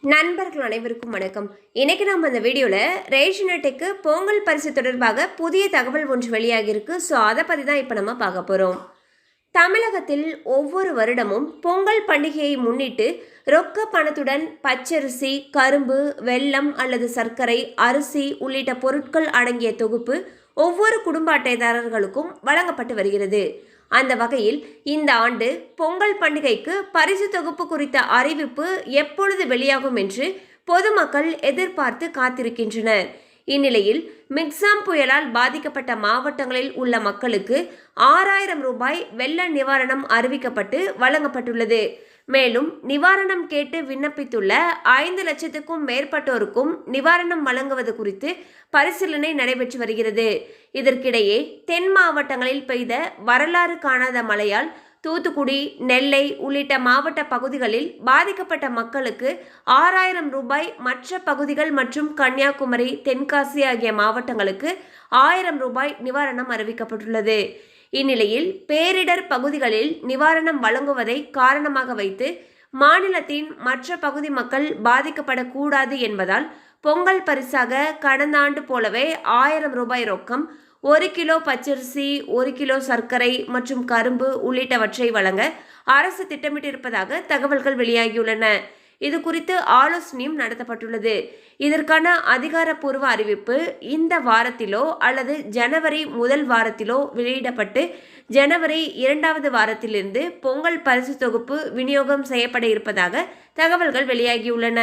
நண்பர்கள் அனைவருக்கும் வணக்கம். இன்னைக்கு நம்ம இந்த வீடியோவில் ரேஷன் அட்டைக்கு பொங்கல் பரிசு தொடர்பாக புதிய தகவல் ஒன்று வெளியாகியிருக்கு. ஸோ அதை பற்றி தான் இப்போ நம்ம பார்க்க போகிறோம். தமிழகத்தில் ஒவ்வொரு வருடமும் பொங்கல் பண்டிகையை முன்னிட்டு ரொக்க பணத்துடன் பச்சரிசி, கரும்பு, வெல்லம் அல்லது சர்க்கரை, அரிசி உள்ளிட்ட பொருட்கள் அடங்கிய தொகுப்பு ஒவ்வொரு குடும்ப அட்டைதாரர்களுக்கும் வழங்கப்பட்டு வருகிறது. அந்த வகையில் இந்த ஆண்டு பொங்கல் பண்டிகைக்கு பரிசு தொகுப்பு குறித்த அறிவிப்பு எப்பொழுது வெளியாகும் என்று பொதுமக்கள் எதிர்பார்த்து காத்திருக்கின்றனர். இந்நிலையில் மிக்சாம் புயலால் பாதிக்கப்பட்ட மாவட்டங்களில் உள்ள மக்களுக்கு 6000 ரூபாய் வெள்ள நிவாரணம் அறிவிக்கப்பட்டு வழங்கப்பட்டுள்ளது. மேலும் நிவாரணம் கேட்டு விண்ணப்பித்துள்ள 5 லட்சத்துக்கும் மேற்பட்டோருக்கும் நிவாரணம் வழங்குவது குறித்து பரிசீலனை நடைபெற்று வருகிறது. இதற்கிடையே தென் மாவட்டங்களில் பெய்த வரலாறு காணாத மழையால் தூத்துக்குடி, நெல்லை உள்ளிட்ட மாவட்ட பகுதிகளில் பாதிக்கப்பட்ட மக்களுக்கு 6000 ரூபாய், மற்ற பகுதிகள் மற்றும் கன்னியாகுமரி, தென்காசி ஆகிய மாவட்டங்களுக்கு 1000 ரூபாய் நிவாரணம் அறிவிக்கப்பட்டுள்ளது. இந்நிலையில் பேரிடர் பகுதிகளில் நிவாரணம் வழங்குவதை காரணமாக வைத்து மாநிலத்தின் மற்ற பகுதி மக்கள் பாதிக்கப்படக்கூடாது என்பதால் பொங்கல் பரிசாக கடந்த ஆண்டு போலவே 1000 ரூபாய் ரொக்கம், 1 கிலோ பச்சரிசி, 1 கிலோ சர்க்கரை மற்றும் கரும்பு உள்ளிட்டவற்றை வழங்க அரசு திட்டமிட்டிருப்பதாக தகவல்கள் வெளியாகியுள்ளன. இது குறித்து ஆலோசனையும் நடத்தப்பட்டுள்ளது. இதற்கான அதிகாரப்பூர்வ அறிவிப்பு இந்த வாரத்திலோ அல்லது ஜனவரி முதல் வாரத்திலோ வெளியிடப்பட்டு ஜனவரி 2வது வாரத்திலிருந்து பொங்கல் பரிசு தொகுப்பு விநியோகம் செய்யப்பட இருப்பதாக தகவல்கள் வெளியாகியுள்ளன.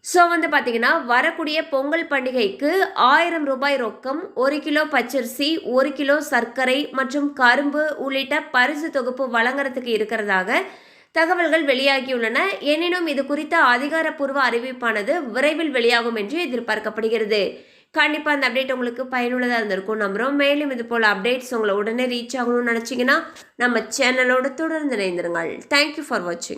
ஸோ பார்த்தீங்கன்னா வரக்கூடிய பொங்கல் பண்டிகைக்கு 1000 ரூபாய் ரொக்கம், 1 கிலோ பச்சரிசி, 1 கிலோ சர்க்கரை மற்றும் கரும்பு உள்ளிட்ட பரிசு தொகுப்பு வழங்குறதுக்கு இருக்கிறதாக தகவல்கள் வெளியாகியுள்ளன. எனினும் இது குறித்த அதிகாரப்பூர்வ அறிவிப்பானது விரைவில் வெளியாகும் என்று எதிர்பார்க்கப்படுகிறது. கண்டிப்பாக அந்த அப்டேட் உங்களுக்கு பயனுள்ளதாக இருந்திருக்கும் நம்புகிறோம். மேலும் இது போல் அப்டேட்ஸ் உங்களை உடனே ரீச் ஆகணும்னு நினச்சிங்கன்னா நம்ம சேனலோடு தொடர்ந்து இணைந்திருங்கள். தேங்க்யூ ஃபார் வாட்சிங்.